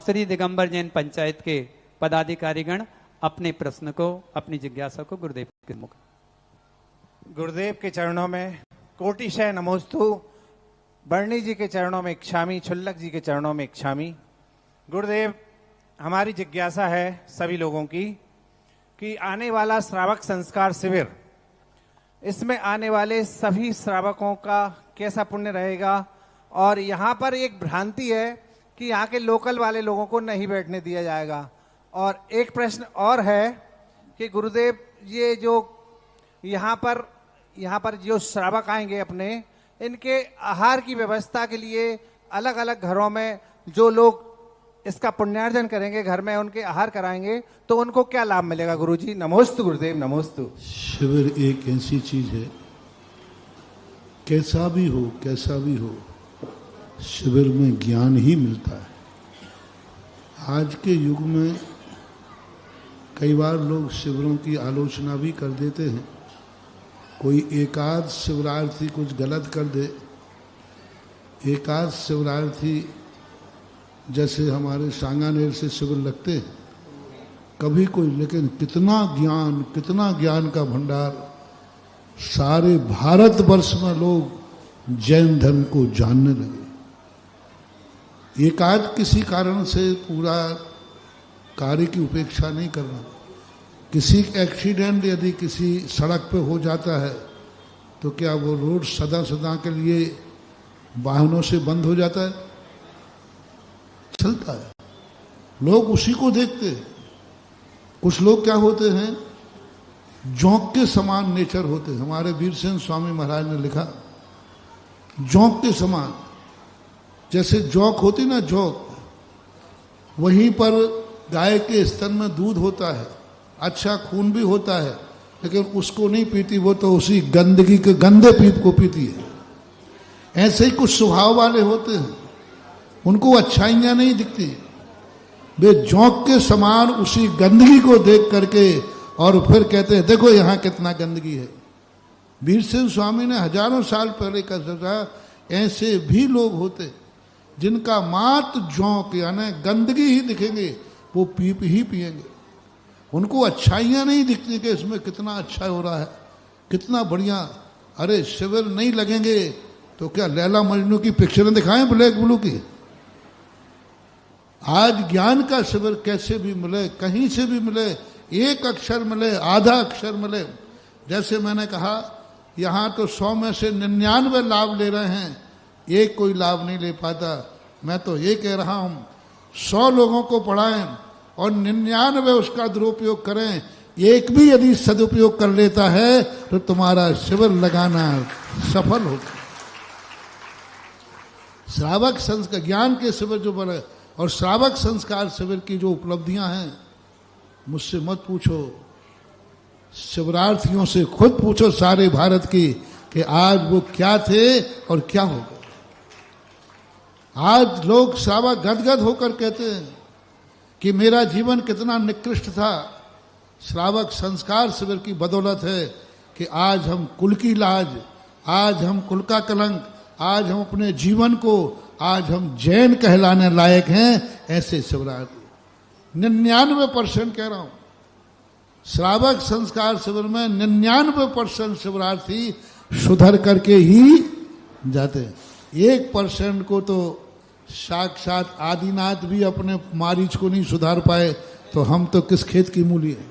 श्री दिगंबर जैन पंचायत के पदाधिकारीगण अपने प्रश्न को, अपनी जिज्ञासा को गुरुदेव के मुख। गुरुदेव के चरणों में कोटिशय नमोस्तु, बर्णी जी के चरणों में क्षामी, छुल्लक जी के चरणों में क्षामी। गुरुदेव, हमारी जिज्ञासा है सभी लोगों की कि आने वाला श्रावक संस्कार शिविर, इसमें आने वाले सभी श्रावकों का कैसा पुण्य रहेगा। और यहाँ पर एक भ्रांति है कि यहाँ के लोकल वाले लोगों को नहीं बैठने दिया जाएगा। और एक प्रश्न और है कि गुरुदेव, ये जो यहाँ पर जो श्रावक आएंगे अपने, इनके आहार की व्यवस्था के लिए अलग अलग घरों में जो लोग इसका पुण्यार्जन करेंगे, घर में उनके आहार कराएंगे, तो उनको क्या लाभ मिलेगा गुरुजी? नमोस्तु गुरुदेव, नमोस्तु। शिविर एक ऐसी चीज है, कैसा भी हो शिविर में ज्ञान ही मिलता है। आज के युग में कई बार लोग शिविरों की आलोचना भी कर देते हैं। कोई एकाध शिविरार्थी कुछ गलत कर दे, एकाध शिविरार्थी जैसे हमारे सांगानेर से शिविर लगते हैं कभी कोई, लेकिन कितना ज्ञान का भंडार, सारे भारतवर्ष में लोग जैन धर्म को जानने लगे। एकाध किसी कारण से पूरा कार्य की उपेक्षा नहीं करना। किसी एक्सीडेंट यदि किसी सड़क पे हो जाता है तो क्या वो रोड सदा के लिए वाहनों से बंद हो जाता है? चलता है, लोग उसी को देखते हैं। कुछ लोग क्या होते हैं, जोंक के समान नेचर होते हैं। हमारे वीरसेन स्वामी महाराज ने लिखा, जोंक के समान, जैसे जोंक होती ना, जोंक, वहीं पर गाय के स्तन में दूध होता है, अच्छा खून भी होता है, लेकिन उसको नहीं पीती, वो तो उसी गंदगी के गंदे पीप को पीती है। ऐसे ही कुछ स्वभाव वाले होते हैं, उनको अच्छाइयां नहीं दिखती, वे जोंक के समान उसी गंदगी को देख करके और फिर कहते हैं देखो यहां कितना गंदगी है। वीरसेन स्वामी ने हजारों साल पहले कहा, ऐसे भी लोग होते जिनका मात्र जोंक यानी गंदगी ही दिखेंगे, वो पीप ही पिएंगे। उनको अच्छाइयां नहीं दिखती कि इसमें कितना अच्छा हो रहा है, कितना बढ़िया। अरे शिविर नहीं लगेंगे तो क्या लैला मजनू की पिक्चरें दिखाएं ब्लैक ब्लू की? आज ज्ञान का शिविर कैसे भी मिले, कहीं से भी मिले, एक अक्षर मिले, आधा अक्षर मिले। जैसे मैंने कहा, यहां तो 100 में से 99 लाभ ले रहे हैं, एक कोई लाभ नहीं ले पाता। मैं तो ये कह रहा हूं, 100 लोगों को पढ़ाएं और 99 उसका दुरुपयोग करें, एक भी यदि सदुपयोग कर लेता है तो तुम्हारा शिविर लगाना सफल होगा। श्रावक संस्कार ज्ञान के शिविर जो बने और श्रावक संस्कार शिविर की जो उपलब्धियां हैं, मुझसे मत पूछो, शिविरार्थियों से खुद पूछो सारे भारत की कि आज वो क्या थे और क्या हो गए। आज लोग श्रावक गदगद होकर कहते हैं कि मेरा जीवन कितना निकृष्ट था। श्रावक संस्कार शिविर की बदौलत है कि आज हम कुल की लाज, आज हम कुल का कलंक, आज हम अपने जीवन को, आज हम जैन कहलाने लायक हैं। ऐसे शिविरार्थी 99% कह रहा हूं, श्रावक संस्कार शिविर में 99% शिविरार्थी सुधर करके ही जाते हैं। 1% को तो साक्षात आदिनाथ भी अपने मारीच को नहीं सुधार पाए, तो हम तो किस खेत की मूली है।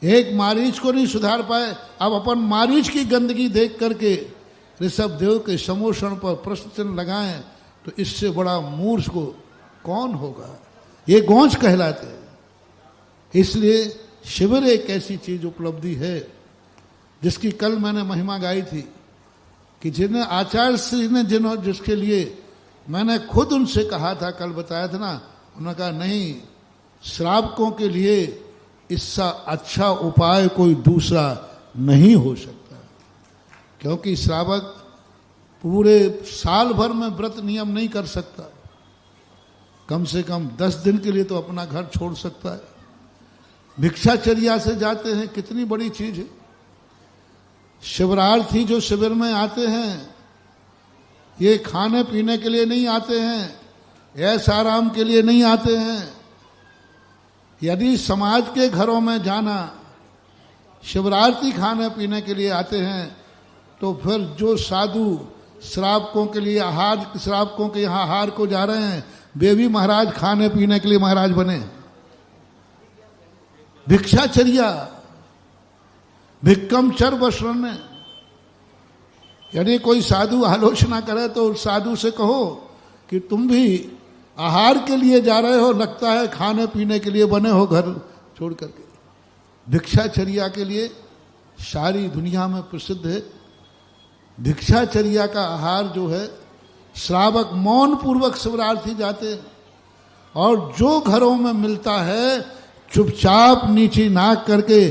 एक मारीच को नहीं सुधार पाए, अब अपन मारीच की गंदगी देख करके ऋषभदेव के समोषण पर प्रश्न चिन्ह लगाएं तो इससे बड़ा मूर्ख को कौन होगा। ये गौंच कहलाते हैं। इसलिए शिविर एक ऐसी चीज उपलब्धि है जिसकी कल मैंने महिमा गाई थी कि जिन्हें आचार्य श्री ने जिसके लिए मैंने खुद उनसे कहा था, कल बताया था ना, उन्होंने कहा नहीं, श्रावकों के लिए इससे अच्छा उपाय कोई दूसरा नहीं हो सकता। क्योंकि श्रावक पूरे साल भर में व्रत नियम नहीं कर सकता, कम से कम 10 दिन के लिए तो अपना घर छोड़ सकता है। भिक्षाचर्या से जाते हैं, कितनी बड़ी चीज है। शिविरार्थी जो शिविर में आते हैं, ये खाने पीने के लिए नहीं आते हैं, ऐसा आराम के लिए नहीं आते हैं। यदि समाज के घरों में जाना, शिवरात्रि खाने पीने के लिए आते हैं, तो फिर जो साधु श्रावकों के लिए श्रावकों के यहाँ आहार को जा रहे हैं, वे भी महाराज खाने पीने के लिए महाराज बने। भिक्षाचर्या, भिक्कम चर वशरण्य। यदि कोई साधु आलोचना करे तो साधु से कहो कि तुम भी आहार के लिए जा रहे हो, लगता है खाने पीने के लिए बने हो घर छोड़ करके। भिक्षाचर्या के लिए सारी दुनिया में प्रसिद्ध है। भिक्षाचर्या का आहार जो है, श्रावक मौन पूर्वक शिवरात्रि जाते हैं, और जो घरों में मिलता है चुपचाप नीची नाक करके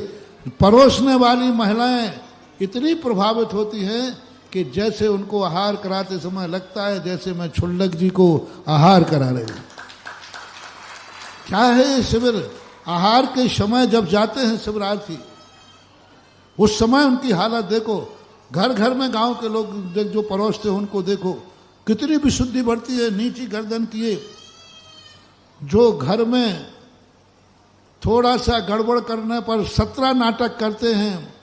परोसने वाली महिलाएं इतनी प्रभावित होती हैं कि जैसे उनको आहार कराते समय लगता है जैसे मैं छुल्लक जी को आहार करा रही हूं। क्या है ये शिविर? आहार के समय जब जाते हैं शिवरात्रि, उस समय उनकी हालत देखो। घर घर में गांव के लोग जो परोसते हैं उनको देखो, कितनी विशुद्धि बढ़ती है। नीची गर्दन किए, जो घर में थोड़ा सा गड़बड़ करने पर 17 नाटक करते हैं,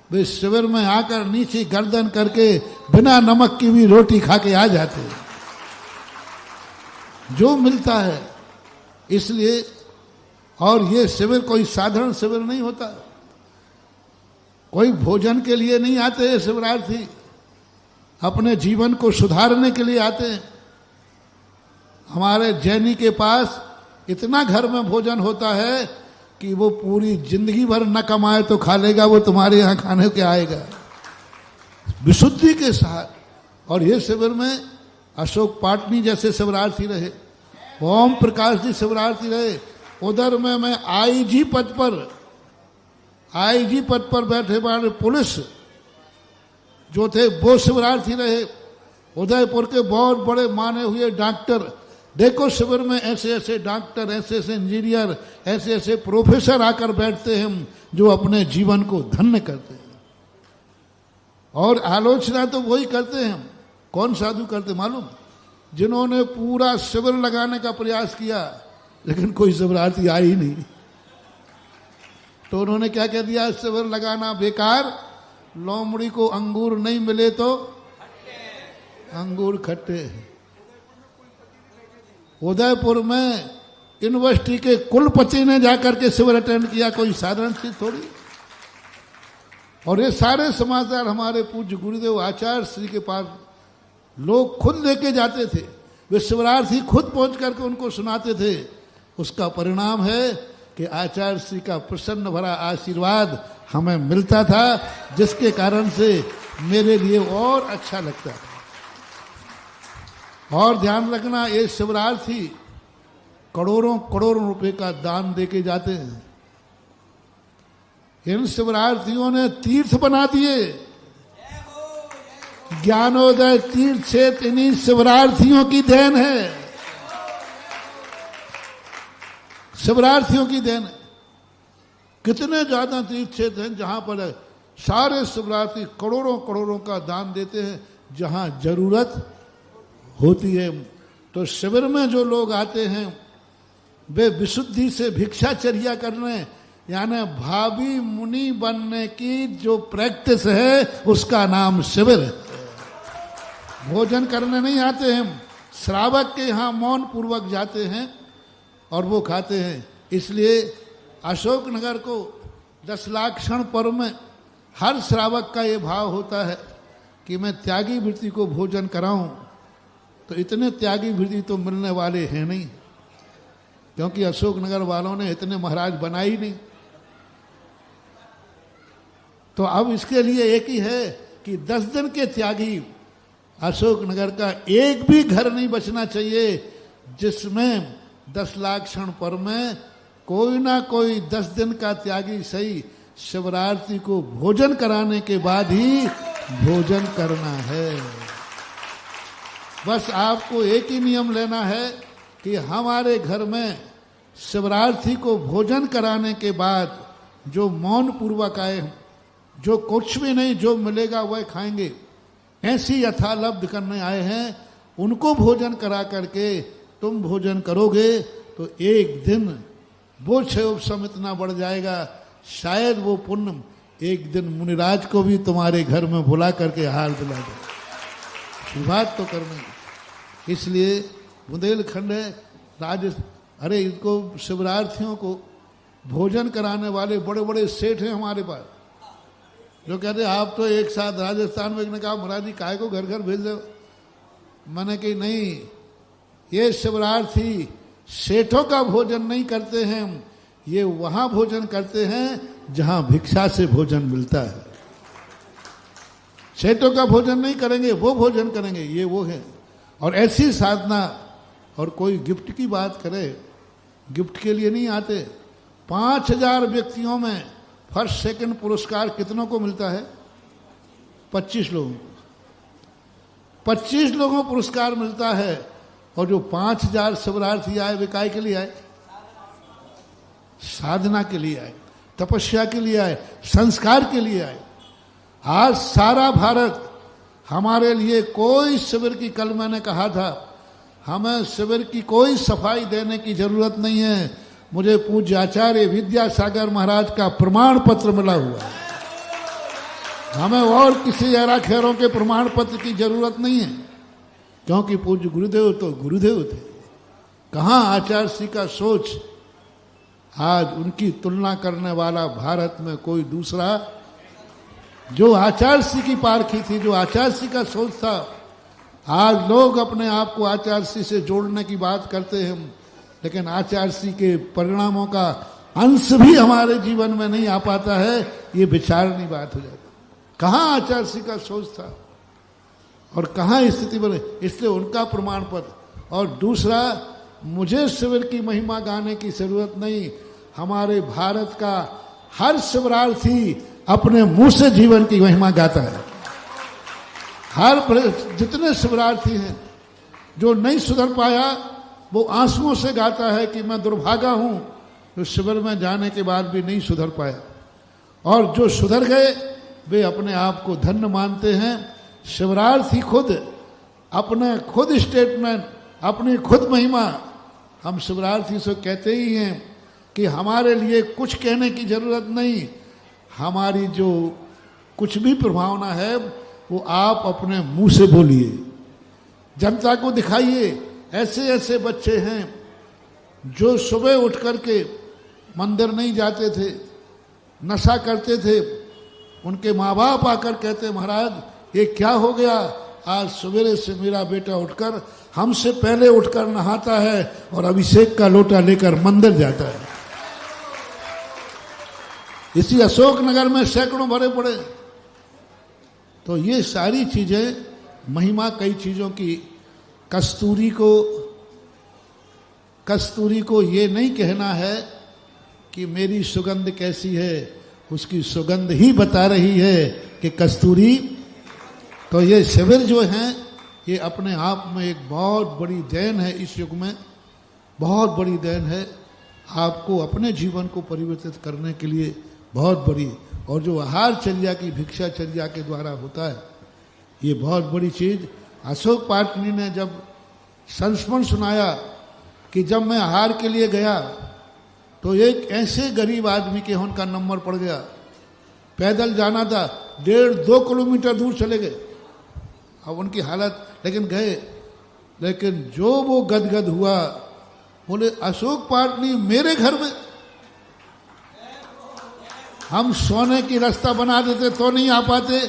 वे शिविर में आकर नीची गर्दन करके बिना नमक की भी रोटी खा के आ जाते हैं। जो मिलता है इसलिए। और ये शिविर कोई साधारण शिविर नहीं होता, कोई भोजन के लिए नहीं आते हैं शिवरार्थी, अपने जीवन को सुधारने के लिए आते हैं। हमारे जैनी के पास इतना घर में भोजन होता है कि वो पूरी जिंदगी भर न कमाए तो खा लेगा, वो तुम्हारे यहाँ खाने के आएगा विशुद्धि के साथ। और ये शिविर में अशोक पाटनी जैसे शिवरार्थी रहे, ओम प्रकाश जी शिवरार्थी रहे। उधर में मैं आईजी पद पर बैठे वाले पुलिस जो थे वो शिवरार्थी रहे। उदयपुर के बहुत बड़े माने हुए डॉक्टर, देखो शिविर में ऐसे ऐसे डॉक्टर, ऐसे ऐसे इंजीनियर, ऐसे ऐसे प्रोफेसर आकर बैठते हैं जो अपने जीवन को धन्य करते हैं। और आलोचना तो वही करते हैं। कौन साधु करते मालूम? जिन्होंने पूरा शिविर लगाने का प्रयास किया लेकिन कोई शिवरार्थी आई नहीं, तो उन्होंने क्या कह दिया? शिविर लगाना बेकार, लोमड़ी को अंगूर नहीं मिले तो अंगूर खट्टे। उदयपुर में यूनिवर्सिटी के कुलपति ने जाकर के शिविर अटेंड किया, कोई साधारण चीज थोड़ी। और ये सारे समाचार हमारे पूज्य गुरुदेव आचार्य श्री के पास लोग खुद लेके जाते थे, वे शिवरार्थी खुद पहुंच करके उनको सुनाते थे। उसका परिणाम है कि आचार्य श्री का प्रसन्न भरा आशीर्वाद हमें मिलता था, जिसके कारण से मेरे लिए और अच्छा लगता था। और ध्यान रखना, ये शिवरार्थी करोड़ों करोड़ों रुपए का दान देके जाते हैं। इन शिवरार्थियों ने तीर्थ बना दिए। ज्ञानोदय तीर्थ क्षेत्र इन्हीं शिवरार्थियों की देन है, शिवरार्थियों की देन है। कितने ज्यादा तीर्थ क्षेत्र हैं जहां पर सारे शिवरार्थी करोड़ों करोड़ों का दान देते हैं, जहां जरूरत होती है। तो शिविर में जो लोग आते हैं वे विशुद्धि से भिक्षाचर्या करने, यानी भावी मुनि बनने की जो प्रैक्टिस है उसका नाम शिविर है। भोजन करने नहीं आते हैं, श्रावक के यहाँ मौन पूर्वक जाते हैं और वो खाते हैं। इसलिए अशोकनगर को 10 लाक्षण पर्व में हर श्रावक का ये भाव होता है कि मैं त्यागी वृत्ति को भोजन कराऊं। तो इतने त्यागी वृत्ति तो मिलने वाले हैं नहीं, क्योंकि अशोकनगर वालों ने इतने महाराज बनाए ही नहीं। तो अब इसके लिए एक ही है कि 10 दिन के त्यागी अशोकनगर का एक भी घर नहीं बचना चाहिए जिसमें 10 लाक्षण पर्व में कोई ना कोई 10 दिन का त्यागी सही शिवरात्रि को भोजन कराने के बाद ही भोजन करना है। बस आपको एक ही नियम लेना है कि हमारे घर में शिवरात्रि को भोजन कराने के बाद जो मौन पूर्वक आए, जो कुछ भी नहीं, जो मिलेगा वह खाएंगे, ऐसी यथालब्ध करने आए हैं, उनको भोजन करा करके तुम भोजन करोगे तो एक दिन वो क्षयोपशम इतना बढ़ जाएगा, शायद वो पुण्य एक दिन मुनिराज को भी तुम्हारे घर में बुला करके हार दिला दे। शुरुआत तो करनी, इसलिए बुंदेलखंड है अरे इनको शिवरार्थियों को भोजन कराने वाले बड़े बड़े सेठ हैं हमारे पास, जो कहते आप तो एक साथ राजस्थान में, ने कहा महाराज जी काहे को घर घर भेज दो। मैंने कही नहीं, ये शिवरार्थी सेठों का भोजन नहीं करते हैं, ये वहां भोजन करते हैं जहां भिक्षा से भोजन मिलता है। सेठों का भोजन नहीं करेंगे, वो भोजन करेंगे, ये वो है। और ऐसी साधना, और कोई गिफ्ट की बात करे, गिफ्ट के लिए नहीं आते। 5000 व्यक्तियों में फर्स्ट सेकंड पुरस्कार कितनों को मिलता है? 25 लोगों को। 25 लोगों को पुरस्कार मिलता है, और जो 5000 शिवरार्थी आए वे काय के लिए आए? साधना के लिए आए, तपस्या के लिए आए, संस्कार के लिए आए। आज सारा भारत हमारे लिए कोई शिविर की, कल मैंने कहा था हमें शिविर की कोई सफाई देने की जरूरत नहीं है। मुझे पूज्य आचार्य विद्यासागर महाराज का प्रमाण पत्र मिला हुआ है, हमें और किसी ऐरा खैरों के प्रमाण पत्र की जरूरत नहीं है, क्योंकि पूज्य गुरुदेव तो गुरुदेव थे। कहाँ आचार्य श्री का सोच, आज उनकी तुलना करने वाला भारत में कोई दूसरा, जो आचार्य श्री की पारखी थी, जो आचार्य श्री का सोच था। आज लोग अपने आप को आचार्य श्री से जोड़ने की बात करते हैं, लेकिन आचार्य श्री के परिणामों का अंश भी हमारे जीवन में नहीं आ पाता है, ये विचारनी बात हो जाती। कहाँ आचार्य श्री का सोच था और कहाँ स्थिति बने, इसलिए उनका प्रमाण पत्र। और दूसरा, मुझे शिविर की महिमा गाने की जरूरत नहीं, हमारे भारत का हर शिवरार्थी अपने मुंह से जीवन की महिमा गाता है। जितने शिवरार्थी हैं, जो नहीं सुधर पाया वो आंसुओं से गाता है कि मैं दुर्भागा हूं, जो शिविर में जाने के बाद भी नहीं सुधर पाया। और जो सुधर गए वे अपने आप को धन्य मानते हैं। शिवरार्थी खुद अपने खुद स्टेटमेंट, अपनी खुद महिमा हम शिवरार्थी से कहते ही हैं कि हमारे लिए कुछ कहने की जरूरत नहीं, हमारी जो कुछ भी प्रभावना है वो आप अपने मुंह से बोलिए, जनता को दिखाइए। ऐसे ऐसे बच्चे हैं जो सुबह उठ करके मंदिर नहीं जाते थे, नशा करते थे, उनके माँ बाप आकर कहते महाराज ये क्या हो गया, आज सवेरे से मेरा बेटा उठकर हमसे पहले उठकर नहाता है और अभिषेक का लोटा लेकर मंदिर जाता है। इसी अशोकनगर में सैकड़ों भरे पड़े। तो ये सारी चीजें महिमा कई चीजों की। कस्तूरी को ये नहीं कहना है कि मेरी सुगंध कैसी है, उसकी सुगंध ही बता रही है कि कस्तूरी। तो ये शिविर जो हैं ये अपने आप में एक बहुत बड़ी देन है, इस युग में बहुत बड़ी देन है, आपको अपने जीवन को परिवर्तित करने के लिए बहुत बड़ी। और जो आहारचर्या की भिक्षाचर्या के द्वारा होता है ये बहुत बड़ी चीज। अशोक पाटनी ने जब संस्मरण सुनाया कि जब मैं आहार के लिए गया तो एक ऐसे गरीब आदमी के उनका नंबर पड़ गया, पैदल जाना था, 1.5-2 किलोमीटर दूर चले गए। अब उनकी हालत, लेकिन गए, लेकिन जो वो गदगद हुआ, बोले अशोक पाटनी मेरे घर में, हम सोने की रास्ता बना देते तो नहीं आ पाते।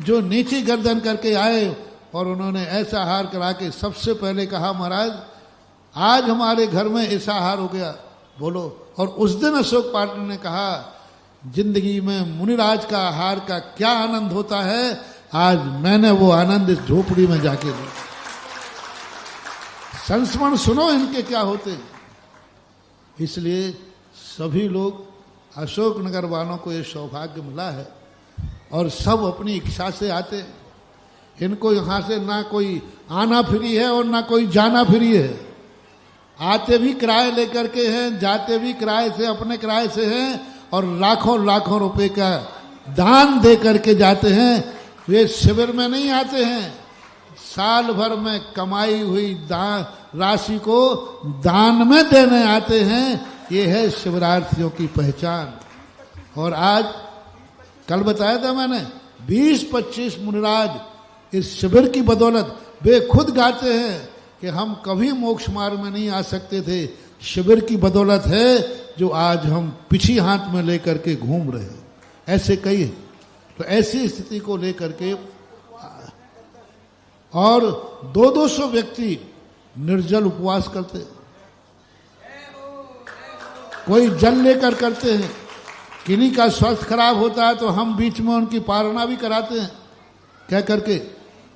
जो नीची गर्दन करके आए और उन्होंने ऐसा आहार करा के सबसे पहले कहा महाराज आज हमारे घर में ऐसा आहार हो गया, बोलो। और उस दिन अशोक पाटनी ने कहा जिंदगी में मुनिराज का आहार का क्या आनंद होता है, आज मैंने वो आनंद इस झोपड़ी में जाके लिया। संस्मरण सुनो इनके क्या होते। इसलिए सभी लोग, अशोकनगर वालों को ये सौभाग्य मिला है और सब अपनी इच्छा से आते। इनको यहाँ से ना कोई आना फ्री है और ना कोई जाना फ्री है। आते भी किराए लेकर के हैं, जाते भी किराए से, अपने किराए से हैं, और लाखों लाखों रुपए का दान दे करके जाते हैं। वे शिविर में नहीं आते हैं, साल भर में कमाई हुई राशि को दान में देने आते हैं। ये है शिवरार्थियों की पहचान। और आज कल बताया था मैंने 20-25 मुनिराज इस शिविर की बदौलत वे खुद गाते हैं कि हम कभी मोक्ष मार्ग में नहीं आ सकते थे, शिविर की बदौलत है जो आज हम पिछी हाथ में लेकर के घूम रहे हैं। ऐसे कई हैं। तो ऐसी स्थिति को लेकर के और 200-200 व्यक्ति निर्जल उपवास करते हैं, कोई जल लेकर करते हैं। किन्हीं का स्वास्थ्य खराब होता है तो हम बीच में उनकी पारणा भी कराते हैं, क्या करके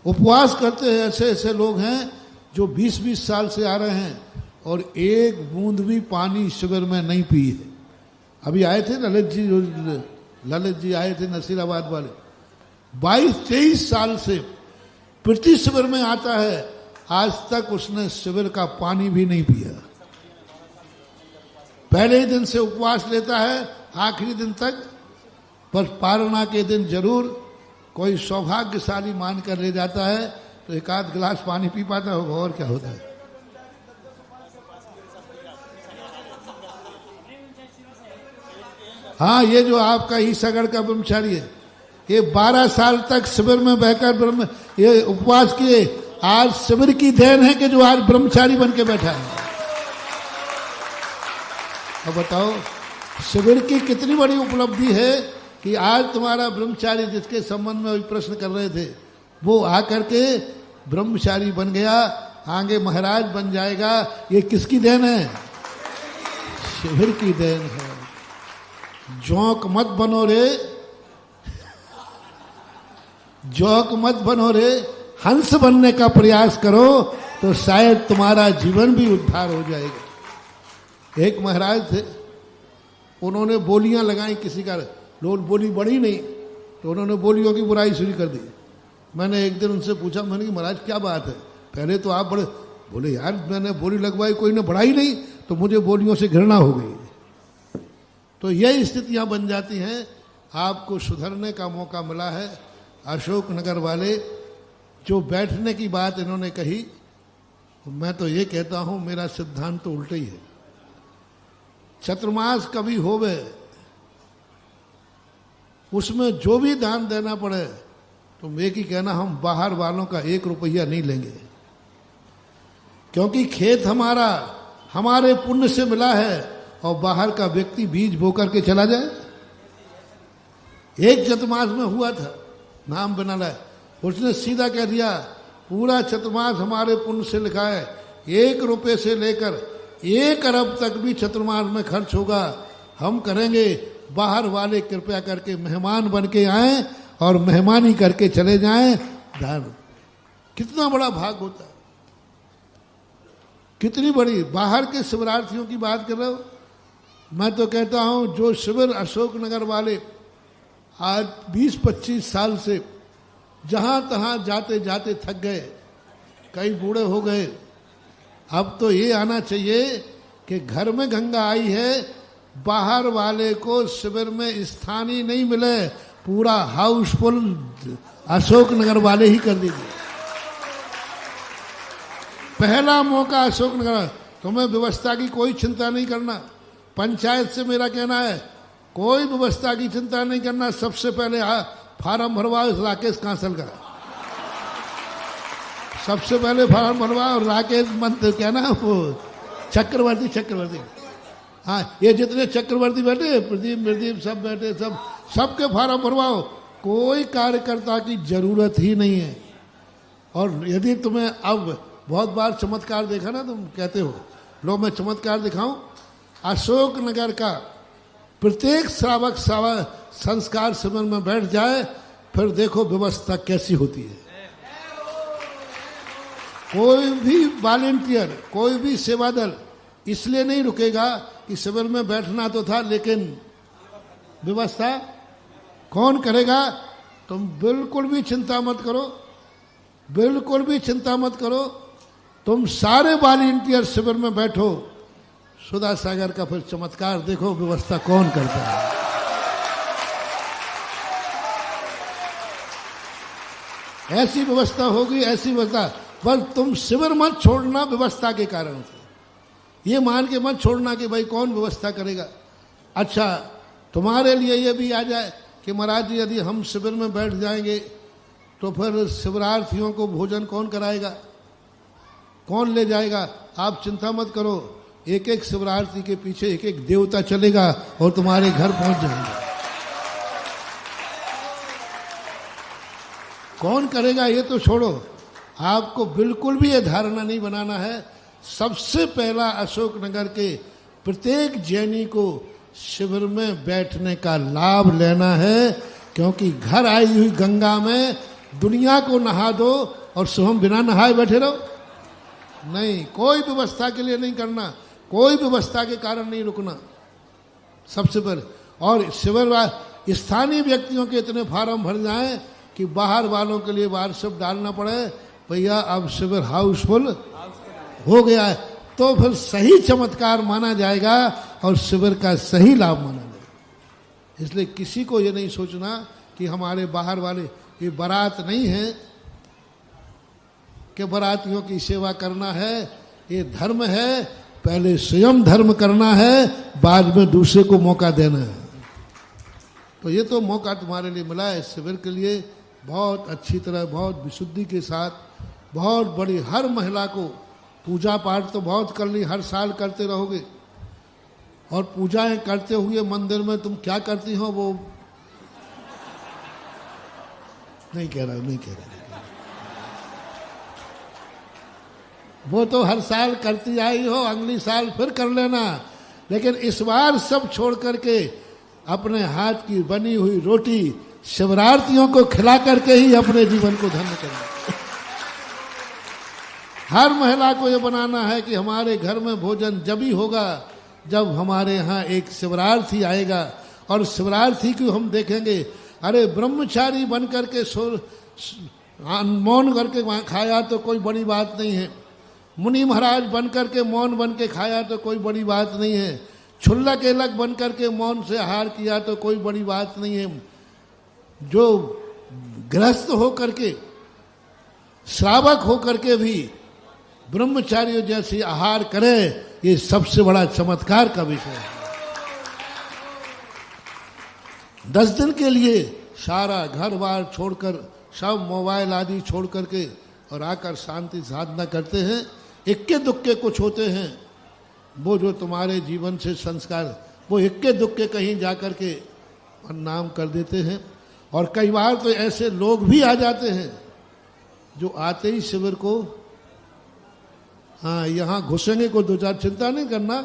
उपवास करते हैं। ऐसे ऐसे लोग हैं जो 20-20 साल से आ रहे हैं और एक बूंद भी पानी शिविर में नहीं पी है। अभी आए थे ललित जी आए थे नसीराबाद वाले, 22-23 साल से प्रति शिविर में आता है, आज तक उसने शिविर का पानी भी नहीं पिया। पहले ही दिन से उपवास लेता है आखिरी दिन तक, पर पारणा के दिन जरूर कोई सौभाग्यशाली मानकर ले जाता है तो एक आध गिलास पानी पी पाता होगा, और क्या होता है। हाँ, ये जो आपका ईसागढ़ का ब्रह्मचारी है, ये 12 साल तक शिविर में बहकर ये उपवास किए। आज शिविर की देन है कि जो आज ब्रह्मचारी बन के बैठा है। अब बताओ शिविर की कितनी बड़ी उपलब्धि है कि आज तुम्हारा ब्रह्मचारी, जिसके संबंध में अभी प्रश्न कर रहे थे, वो आकर के ब्रह्मचारी बन गया, आगे महाराज बन जाएगा। ये किसकी देन है? शिविर की देन है। जोंक मत बनो रे, जोंक मत बनो रे, हंस बनने का प्रयास करो तो शायद तुम्हारा जीवन भी उद्धार हो जाएगा। एक महाराज थे, उन्होंने बोलियां लगाई किसी का, लोग बोली बढ़ी नहीं तो उन्होंने बोलियों की बुराई शुरू कर दी। मैंने एक दिन उनसे पूछा, मैंने कि महाराज क्या बात है, पहले तो आप बड़े, बोले यार मैंने बोली लगवाई कोई ने बढ़ाई नहीं तो मुझे बोलियों से घृणा हो गई। तो यही स्थितियां बन जाती हैं। आपको सुधरने का मौका मिला है। अशोकनगर वाले जो बैठने की बात इन्होंने कही, मैं तो ये कहता हूं मेरा सिद्धांत तो उल्टा ही है। चतुर्मास कभी होवे, उसमें जो भी दान देना पड़े तो एक ही कहना, हम बाहर वालों का 1 रुपया नहीं लेंगे, क्योंकि खेत हमारा हमारे पुण्य से मिला है और बाहर का व्यक्ति बीज बो करके चला जाए। एक चतुर्मास में हुआ था, नाम बना लाए, उसने सीधा कह दिया पूरा चतुर्मास हमारे पुण्य से लिखा है, 1 रुपये से लेकर 1 अरब तक भी चतुर्मास में खर्च होगा, हम करेंगे। बाहर वाले कृपया करके मेहमान बन के आए और मेहमानी करके चले जाएं। दान कितना बड़ा भाग होता है, कितनी बड़ी। बाहर के शिविरार्थियों की बात कर रहे हो, मैं तो कहता हूं जो शिविर अशोकनगर वाले आज 20-25 साल से जहां तहां जाते जाते थक गए, कई बूढ़े हो गए, अब तो ये आना चाहिए कि घर में गंगा आई है, बाहर वाले को शिविर में स्थान ही नहीं मिले, पूरा हाउसफुल अशोकनगर वाले ही कर दीजिए। पहला मौका अशोकनगर। तुम्हें व्यवस्था की कोई चिंता नहीं करना, पंचायत से मेरा कहना है कोई व्यवस्था की चिंता नहीं करना। सबसे पहले फार्म भरवाओ राकेश कांसल का, सबसे पहले फार्म भरवाओ। राकेश मंत्री क्या ना वो चक्रवर्ती, हाँ ये जितने चक्रवर्ती बैठे, प्रदीप सब बैठे, सबके फार्म भरवाओ। कोई कार्यकर्ता की जरूरत ही नहीं है। और यदि तुम्हें अब बहुत बार चमत्कार देखा ना, तुम कहते हो लो मैं चमत्कार दिखाऊं, अशोकनगर का प्रत्येक श्रावक संस्कार शिविर में बैठ जाए, फिर देखो व्यवस्था कैसी होती है। कोई भी वॉलेंटियर, कोई भी सेवा दल इसलिए नहीं रुकेगा कि शिविर में बैठना तो था, लेकिन व्यवस्था कौन करेगा। तुम बिल्कुल भी चिंता मत करो, बिल्कुल भी चिंता मत करो। तुम सारे वॉलेंटियर शिविर में बैठो, सुधा सागर का फिर चमत्कार देखो, व्यवस्था कौन करता है। ऐसी व्यवस्था होगी, ऐसी व्यवस्था। पर तुम शिविर मत छोड़ना व्यवस्था के कारण से। ये मान के मत छोड़ना कि भाई कौन व्यवस्था करेगा। अच्छा, तुम्हारे लिए ये भी आ जाए कि महाराज जी यदि हम शिविर में बैठ जाएंगे तो फिर शिविरार्थियों को भोजन कौन कराएगा, कौन ले जाएगा। आप चिंता मत करो, एक एक शिविरार्थी के पीछे एक एक देवता चलेगा और तुम्हारे घर पहुंच जाएगा। कौन करेगा ये तो छोड़ो, आपको बिल्कुल भी ये धारणा नहीं बनाना है। सबसे पहला अशोकनगर के प्रत्येक जैनी को शिविर में बैठने का लाभ लेना है, क्योंकि घर आई हुई गंगा में दुनिया को नहा दो और स्वयं बिना नहाए बैठे रहो। नहीं, कोई व्यवस्था के लिए नहीं करना, कोई व्यवस्था के कारण नहीं रुकना सबसे पहले। और शिविर स्थानीय व्यक्तियों के इतने फार्म भर जाएं कि बाहर वालों के लिए वाट्सएप डालना पड़े, भैया अब शिविर हाउसफुल हो गया है, तो फिर सही चमत्कार माना जाएगा और शिविर का सही लाभ माना जाएगा। इसलिए किसी को ये नहीं सोचना कि हमारे बाहर वाले, ये बारात नहीं है कि बारातियों की सेवा करना है, ये धर्म है। पहले स्वयं धर्म करना है, बाद में दूसरे को मौका देना है। तो ये तो मौका तुम्हारे लिए मिला है शिविर के लिए। बहुत अच्छी तरह, बहुत विशुद्धि के साथ, बहुत बड़ी, हर महिला को पूजा पाठ तो बहुत कर ली, हर साल करते रहोगे। और पूजाएं करते हुए मंदिर में तुम क्या करती हो वो नहीं कह रहा, वो तो हर साल करती आई हो, अगली साल फिर कर लेना। लेकिन इस बार सब छोड़ करके अपने हाथ की बनी हुई रोटी शिवरार्थियों को खिला करके ही अपने जीवन को धन्य करना। हर महिला को यह बनाना है कि हमारे घर में भोजन जब ही होगा जब हमारे यहाँ एक शिवरार्थी आएगा। और शिवरार्थी को हम देखेंगे, अरे ब्रह्मचारी बन करके मौन करके खाया तो कोई बड़ी बात नहीं है, मुनि महाराज बन करके मौन बन के खाया तो कोई बड़ी बात नहीं है, क्षुल्लक एलक बन करके मौन से आहार किया तो कोई बड़ी बात नहीं है। जो गृहस्थ होकर के, श्रावक होकर के भी ब्रह्मचारियों जैसी आहार करे, ये सबसे बड़ा चमत्कार का विषय है। 10 दिन के लिए सारा घर बार छोड़कर, सब मोबाइल आदि छोड़ करके और आकर शांति साधना करते हैं। इक्के दुक्के कुछ होते हैं, वो जो तुम्हारे जीवन से संस्कार, वो इक्के दुक्के कहीं जाकर के नाम कर देते हैं। और कई बार तो ऐसे लोग भी आ जाते हैं जो आते ही शिविर को, हाँ यहाँ घुसेंगे, को 2-4 चिंता नहीं करना।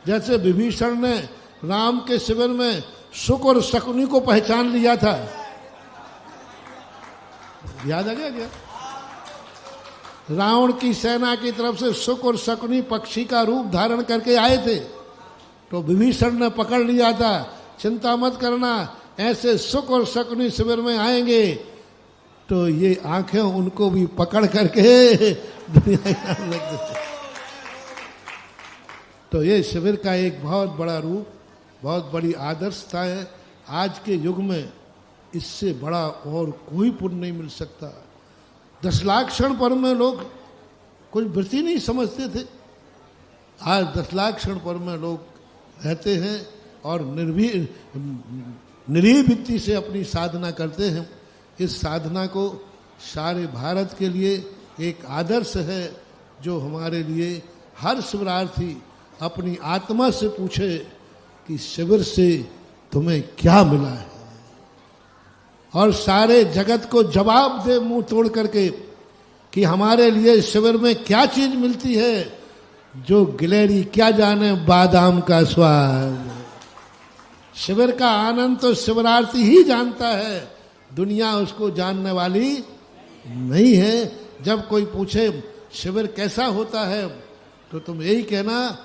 जैसे विभीषण ने राम के शिविर में सुक और शकुनी को पहचान लिया था, याद आ गया क्या? रावण की सेना की तरफ से सुक और शकुनी पक्षी का रूप धारण करके आए थे, तो विभीषण ने पकड़ लिया था। चिंता मत करना, ऐसे सुक और शकुनी शिविर में आएंगे तो ये आंखें उनको भी पकड़ करके दुनिया में। तो ये शिविर का एक बहुत बड़ा रूप, बहुत बड़ी आदर्शता है। आज के युग में इससे बड़ा और कोई पुण्य नहीं मिल सकता। 10 लाख क्षण पर्व में लोग कुछ वृत्ति नहीं समझते थे, आज 10 लाख क्षण पर्व में लोग रहते हैं और निर्भीवृत्ति से अपनी साधना करते हैं। इस साधना को सारे भारत के लिए एक आदर्श है, जो हमारे लिए हर शिविरार्थी अपनी आत्मा से पूछे कि शिविर से तुम्हें क्या मिला है, और सारे जगत को जवाब दे मुंह तोड़ करके कि हमारे लिए शिविर में क्या चीज मिलती है जो गिलहरी क्या जाने बादाम का स्वाद। शिविर का आनंद तो शिविरार्थी ही जानता है, दुनिया उसको जानने वाली नहीं है। जब कोई पूछे शिविर कैसा होता है तो तुम यही कहना,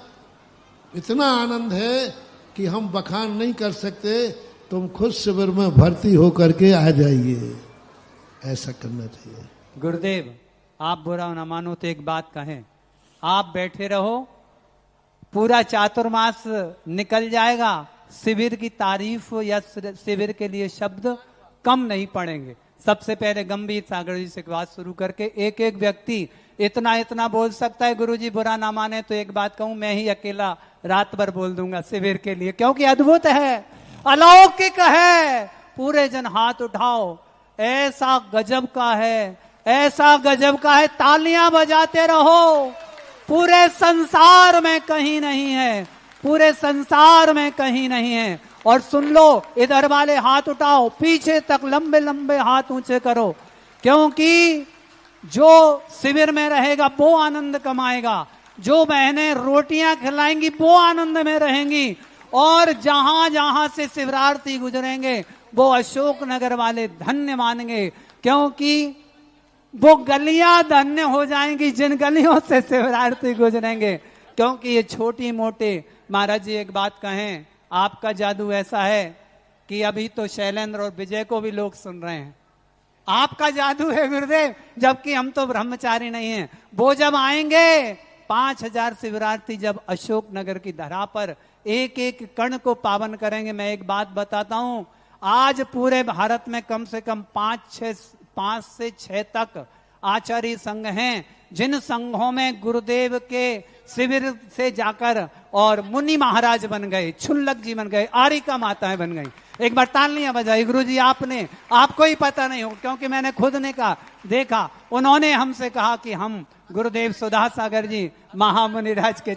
इतना आनंद है कि हम बखान नहीं कर सकते, तुम खुद शिविर में भर्ती होकर के आ जाइए, ऐसा करना चाहिए। गुरुदेव, आप बुरा ना मानो तो एक बात कहें, आप बैठे रहो, पूरा चातुर्मास निकल जाएगा, शिविर की तारीफ या शिविर के लिए शब्द कम नहीं पड़ेंगे। सबसे पहले गंभीर सागर जी से बात शुरू करके एक एक व्यक्ति इतना इतना बोल सकता है। गुरुजी बुरा ना माने तो एक बात कहूं, मैं ही अकेला रात भर बोल दूंगा शिविर के लिए, क्योंकि अद्भुत है, अलौकिक है। पूरे जन हाथ उठाओ, ऐसा गजब का है, ऐसा गजब का है, तालियां बजाते रहो। पूरे संसार में कहीं नहीं है, पूरे संसार में कहीं नहीं है। और सुन लो, इधर वाले हाथ उठाओ, पीछे तक लंबे लंबे हाथ ऊंचे करो, क्योंकि जो शिविर में रहेगा वो आनंद कमाएगा, जो बहनें रोटियां खिलाएंगी वो आनंद में रहेंगी, और जहां जहां से शिवरार्थी गुजरेंगे वो अशोक नगर वाले धन्य मानेंगे, क्योंकि वो गलियां धन्य हो जाएंगी जिन गलियों से शिवरार्थी गुजरेंगे। क्योंकि ये छोटी मोटे, महाराज जी एक बात कहें, आपका जादू ऐसा है कि अभी तो शैलेंद्र और विजय को भी लोग सुन रहे हैं। आपका जादू है गुरुदेव, जबकि हम तो ब्रह्मचारी नहीं हैं। वो जब आएंगे 5000 शिवरार्थी जब अशोक नगर की धरा पर एक एक कण को पावन करेंगे। मैं एक बात बताता हूं, आज पूरे भारत में कम से कम 5 से 6 तक आचार्य संघ हैं, जिन संघों में गुरुदेव के शिविर से जाकर और मुनि महाराज बन गए, छुल्लक जी बन गए, आरिका माताएं बन गई। एक बार तालियां बजाई गुरुजी आपने, आपको ही पता नहीं हो, क्योंकि मैंने खुद ने कहा देखा, उन्होंने हमसे कहा कि हम गुरुदेव सुधा सागर जी महामुनिराज के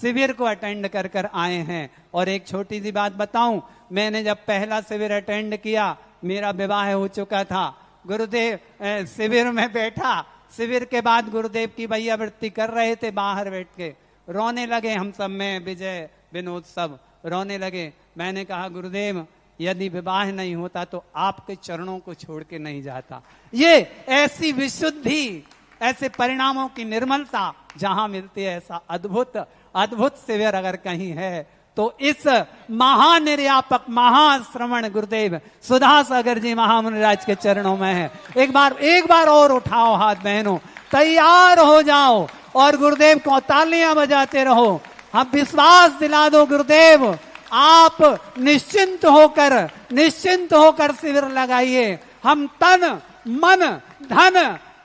शिविर को अटेंड कर कर आए हैं। और एक छोटी सी बात बताऊं, मैंने जब पहला शिविर अटेंड किया, मेरा विवाह हो चुका था। गुरुदेव शिविर में बैठा, शिविर के बाद गुरुदेव की भैया वृत्ति कर रहे थे, बाहर बैठ के रोने लगे। हम सब में विजय विनोद सब रोने लगे। मैंने कहा गुरुदेव यदि विवाह नहीं होता तो आपके चरणों को छोड़ के नहीं जाता। ये ऐसी विशुद्धि, ऐसे परिणामों की निर्मलता जहां मिलती है, ऐसा अद्भुत अद्भुत शिविर अगर कहीं है तो इस महानिर्यापक महाश्रवण गुरुदेव सुधा सागर जी महामुनिराज के चरणों में है। एक बार और उठाओ हाथ बहनों, तैयार हो जाओ और गुरुदेव को तालियां बजाते रहो। हम विश्वास दिला दो गुरुदेव, आप निश्चिंत होकर शिविर लगाइए। हम तन मन धन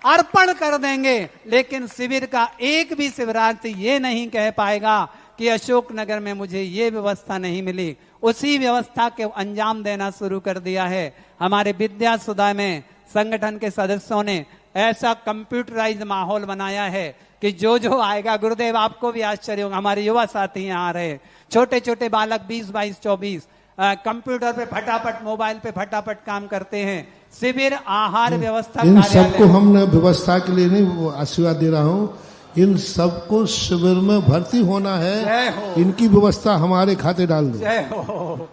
अर्पण कर देंगे, लेकिन शिविर का एक भी शिविरार्थी ये नहीं कह पाएगा कि अशोक नगर में मुझे ये व्यवस्था नहीं मिली। उसी व्यवस्था के अंजाम देना शुरू कर दिया है। हमारे विद्या सुधा में संगठन के सदस्यों ने ऐसा कंप्यूटराइज माहौल बनाया है कि जो जो आएगा, गुरुदेव आपको भी आश्चर्य होगा, हमारे युवा साथी यहाँ आ रहे, छोटे छोटे बालक 20, 22, 24 कंप्यूटर पे फटाफट, मोबाइल पे फटाफट काम करते हैं। शिविर आहार व्यवस्था, इन सबको हमने व्यवस्था के लिए नहीं आशीर्वाद दे रहा हूँ, इन सबको शिविर में भर्ती होना है, इनकी व्यवस्था हमारे खाते डाल दो। जय हो।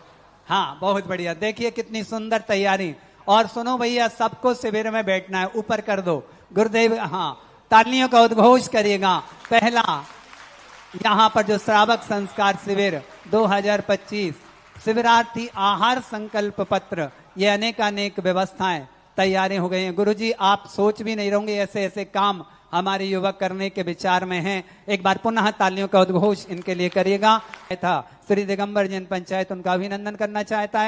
हाँ बहुत बढ़िया, देखिए कितनी सुंदर तैयारी। और सुनो भैया, सबको शिविर में बैठना है, ऊपर कर दो गुरुदेव। हाँ तालियों का उद्घोष करिएगा। पहला यहाँ पर जो श्रावक संस्कार शिविर 2025 शिविरार्थी आहार संकल्प पत्र, ये अनेक व्यवस्थाएं तैयारी हो गई हैं। गुरुजी आप सोच भी नहीं रहोगे, ऐसे ऐसे काम हमारे युवक करने के विचार में हैं। एक बार पुनः तालियों का उद्घोष इनके लिए करिएगा। था श्री दिगंबर जैन पंचायत उनका अभिनंदन करना चाहता है।